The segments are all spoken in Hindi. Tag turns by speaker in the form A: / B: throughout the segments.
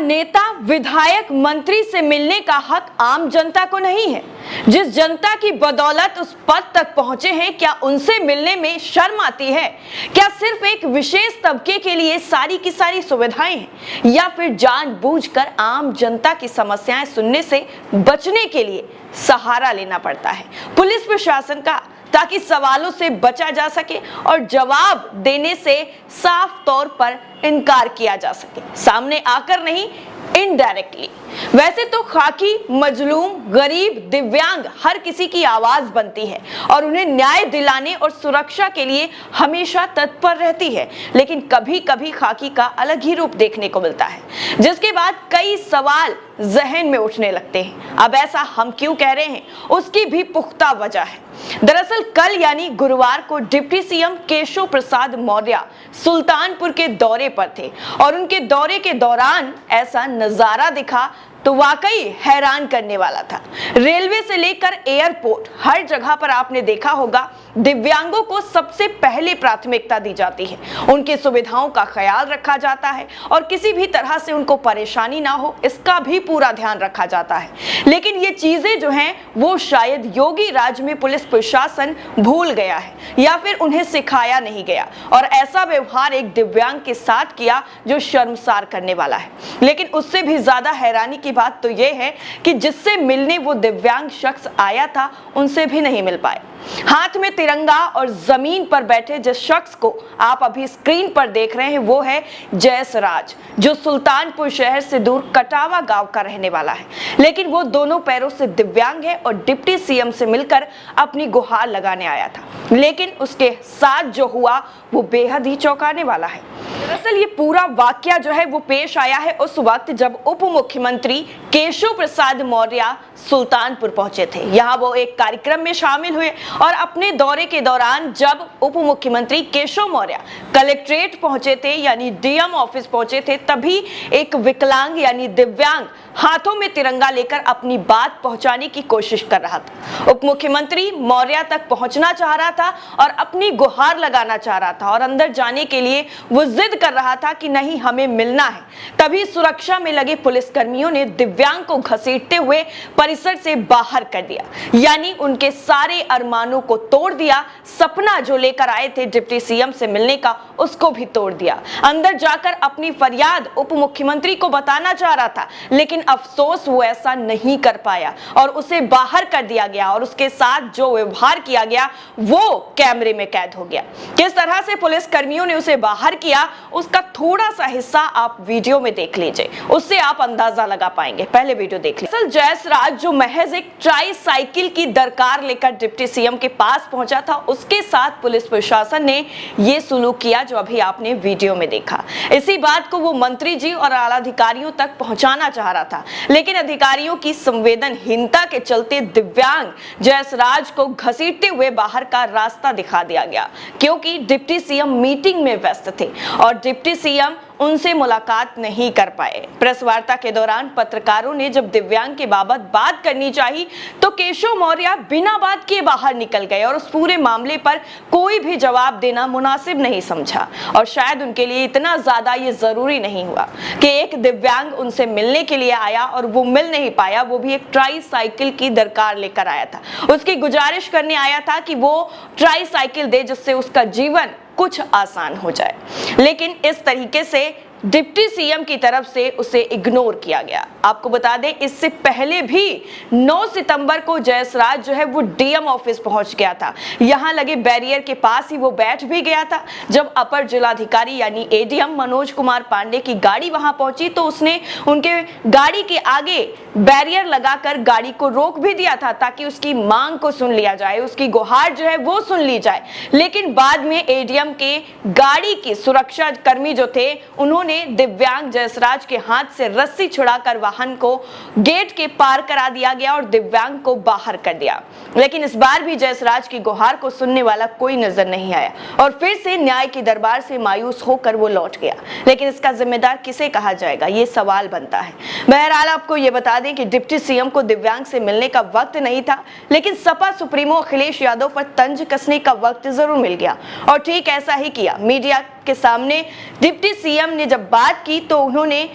A: नेता, विधायक, मंत्री से मिलने का हक आम जनता को नहीं है? जिस जनता की बदौलत उस पद तक पहुंचे हैं, क्या उनसे मिलने में शर्म आती है? क्या सिर्फ एक विशेष तबके के लिए सारी की सारी सुविधाएं हैं, या फिर जानबूझकर आम जनता की समस्याएं सुनने से बचने के लिए सहारा लेना पड़ता है पुलिस प्रशासन का, ताकि सवालों से बचा जा सके और जवाब देने से साफ तौर पर इनकार किया जा सके, सामने आकर नहीं, इनडायरेक्टली। वैसे तो खाकी, मजलूम, गरीब, दिव्यांग हर किसी की आवाज बनती है और उन्हें न्याय दिलाने और सुरक्षा के लिए हमेशा तत्पर रहती है, लेकिन कभी कभी खाकी का अलग ही रूप देखने को मिलता है, जिसके बाद कई सवाल जहन में उठने लगते हैं। अब ऐसा हम क्यों कह रहे हैं, उसकी भी पुख्ता वजह है। दरअसल कल यानी गुरुवार को डिप्टी सीएम केशव प्रसाद मौर्य सुल्तानपुर के दौरे पर थे और उनके दौरे के दौरान ऐसा नजारा दिखा तो वाकई हैरान करने वाला था। रेलवे से लेकर एयरपोर्ट, हर जगह पर आपने देखा होगा दिव्यांगों को सबसे पहले प्राथमिकता दी जाती है, उनकी सुविधाओं का ख्याल रखा जाता है और किसी भी तरह से उनको परेशानी ना हो इसका भी पूरा ध्यान रखा जाता है। लेकिन ये चीजें जो हैं वो शायद योगी राज में पुलिस प्रशासन भूल गया है या फिर उन्हें सिखाया नहीं गया, और ऐसा व्यवहार एक दिव्यांग के साथ किया जो शर्मसार करने वाला है। लेकिन उससे भी ज्यादा हैरानी की बात तो यह है कि जिससे मिलने वो दिव्यांग शख्स आया था उनसे भी नहीं मिल पाए। हाथ में तिरंगा और जमीन पर बैठे जिस शख्स को आप अभी स्क्रीन पर देख रहे हैं वो है जयसराज, जो सुल्तानपुर शहर से दूर कटावा गांव का रहने वाला है। लेकिन वो दोनों पैरों से दिव्यांग है और डिप्टी सीएम से मिलकर अपनी गुहार लगाने आया था, लेकिन उसके साथ जो हुआ वो बेहद ही चौंकाने वाला है। दरअसल ये पूरा वाकया जो है वो पेश आया है उस वक्त जब उप मुख्यमंत्री केशव प्रसाद मौर्य सुल्तानपुर पहुंचे थे। यहाँ वो एक कार्यक्रम में शामिल हुए और अपने दौरे के दौरान जब उप मुख्यमंत्री केशव मौर्य कलेक्ट्रेट पहुंचे थे यानी डीएम ऑफिस पहुंचे थे, तभी एक विकलांग यानी दिव्यांग हाथों में तिरंगा लेकर अपनी बात पहुंचाने की कोशिश कर रहा था। उप मुख्यमंत्री मौर्य तक पहुंचना चाह रहा था और अपनी गुहार लगाना चाह रहा था और अंदर जाने के लिए वो जिद कर रहा था कि नहीं, हमें मिलना है। तभी सुरक्षा में लगे पुलिसकर्मियों ने दिव्यांग को घसीटते हुए परिसर से बाहर कर दिया, यानी उनके सारे अरमानों को तोड़ दिया। सपना जो लेकर आए थे डिप्टी सीएम से मिलने का, उसको भी तोड़ दिया। अंदर जाकर अपनी फरियाद उप मुख्यमंत्री को बताना चाह रहा था, लेकिन अफसोस वो ऐसा नहीं कर पाया और उसे बाहर कर दिया गया और उसके साथ जो व्यवहार किया गया वो कैमरे में कैद हो गया। किस तरह से पुलिस कर्मियों ने उसे बाहर किया उसका थोड़ा सा हिस्सा आप वीडियो में देख लीजिए, उससे आप अंदाजा लगा पाएंगे। पहले वीडियो देख लीजिए। जयसराज जो महज एक ट्राई साइकिल की दरकार लेकर डिप्टी सीएम के पास पहुंचा था, उसके साथ पुलिस प्रशासन ने ये सुलूक किया जो अभी आपने वीडियो में देखा। इसी बात को वो मंत्री जी और आला अधिकारियों तक पहुंचाना चाह रहा था, लेकिन अधिकारियों की संवेदनहीनता के चलते दिव्यांग जयसराज को घसीटते हुए बाहर का रास्ता दिखा दिया गया, क्योंकि डिप्टी सीएम मीटिंग में व्यस्त थे और डिप्टी सीएम उनसे मुलाकात नहीं कर पाए। प्रेस वार्ता के दौरान पत्रकारों ने जब दिव्यांग के बाबत बात करनी चाहिए तो केशव मौर्य बिना बात किए बाहर निकल गए और उस पूरे मामले पर कोई भी जवाब देना मुनासिब नहीं समझा, और शायद उनके लिए इतना ज्यादा ये जरूरी नहीं हुआ कि एक दिव्यांग उनसे मिलने के लिए आया और वो मिल नहीं पाया, वो भी एक ट्राई साइकिल की दरकार लेकर आया था। उसकी गुजारिश करने आया था कि वो ट्राई साइकिल दे जिससे उसका जीवन कुछ आसान हो जाए, लेकिन इस तरीके से डिप्टी सीएम की तरफ से उसे इग्नोर किया गया। आपको बता दें इससे पहले भी 9 सितंबर को जयसराज जो है वो डीएम ऑफिस पहुंच गया था। यहां लगे बैरियर के पास ही वो बैठ भी गया था। जब अपर जिलाधिकारी यानी एडीएम मनोज कुमार पांडे की गाड़ी वहां पहुंची तो उसने उनके गाड़ी के आगे बैरियर लगाकर गाड़ी को रोक भी दिया था ताकि उसकी मांग को सुन लिया जाए, उसकी गुहार जो है वो सुन ली जाए। लेकिन बाद में एडीएम के गाड़ी की सुरक्षा कर्मी जो थे उन्होंने दिव्यांग जयसराज के हाथ से रस्सी छुड़ाकर वाहन को गेट के पार करा दिया गया और दिव्यांग को बाहर कर दिया। लेकिन इस बार भी जयसराज की गुहार को सुनने वाला कोई नजर नहीं आया और फिर से न्याय के दरबार से मायूस होकर वो लौट गया। लेकिन इसका जिम्मेदार किसे कहा जाएगा, ये सवाल बनता है। बहरहाल आपको ये बता दें कि डिप्टी सीएम को दिव्यांग से मिलने का वक्त नहीं था, लेकिन सपा सुप्रीमो अखिलेश यादव पर तंज कसने का वक्त जरूर मिल गया और ठीक ऐसा ही किया। मीडिया के सामने डिप्टी सीएम ने जब बात की तो उन्होंने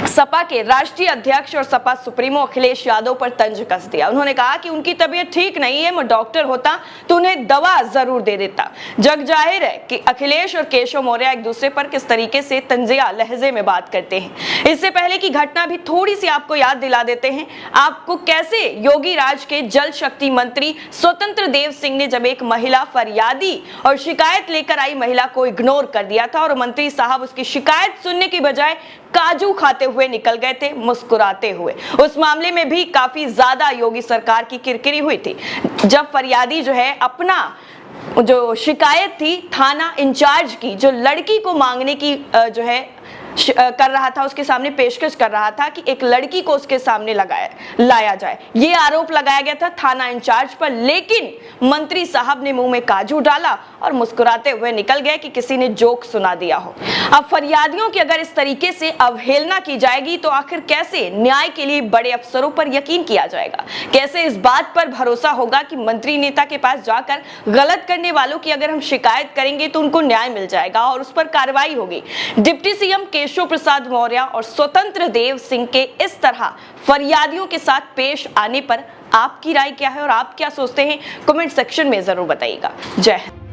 A: सपा के राष्ट्रीय अध्यक्ष और सपा सुप्रीमो अखिलेश यादव पर तंज कस दिया। उन्होंने कहा कि उनकी तबीयत ठीक नहीं है, मैं डॉक्टर होता तो उन्हें दवा जरूर दे देता। जग जाहिर है कि अखिलेश और केशव मौर्य एक दूसरे पर किस तरीके से तंजिया लहजे में बात करते हैं। इससे पहले की घटना भी थोड़ी सी आपको याद दिला देते हैं आपको, कैसे योगी राज के जल शक्ति मंत्री स्वतंत्र देव सिंह ने जब एक महिला फरियादी और शिकायत लेकर आई महिला को इग्नोर कर दिया था और मंत्री साहब उसकी शिकायत सुनने की बजाय काजू खाते हुए निकल गए थे, मुस्कुराते हुए। उस मामले में भी काफी ज्यादा योगी सरकार की किरकिरी हुई थी, जब फरियादी जो है अपना जो शिकायत थी थाना इंचार्ज की, जो लड़की को मांगने की जो है कर रहा था, उसके सामने पेशकश कर रहा था कि एक लड़की को उसके सामने लाया जाए, ये आरोप लगाया गया था थाना इंचार्ज पर। लेकिन मंत्री साहब ने मुंह में काजू डाला और मुस्कुराते हुए निकल गए कि किसी ने जोक सुना दिया हो। अब फरियादियों की अगर इस तरीके से अवहेलना की जाएगी तो आखिर कैसे न्याय के लिए बड़े अफसरों पर यकीन किया जाएगा? कैसे इस बात पर भरोसा होगा कि मंत्री नेता के पास जाकर गलत करने वालों की अगर हम शिकायत करेंगे तो उनको न्याय मिल जाएगा और उस पर कार्रवाई होगी? डिप्टी सीएम केशव प्रसाद मौर्य और स्वतंत्र देव सिंह के इस तरह फरियादियों के साथ पेश आने पर आपकी राय क्या है और आप क्या सोचते हैं? कमेंट सेक्शन में जरूर बताइएगा। जय हिंद।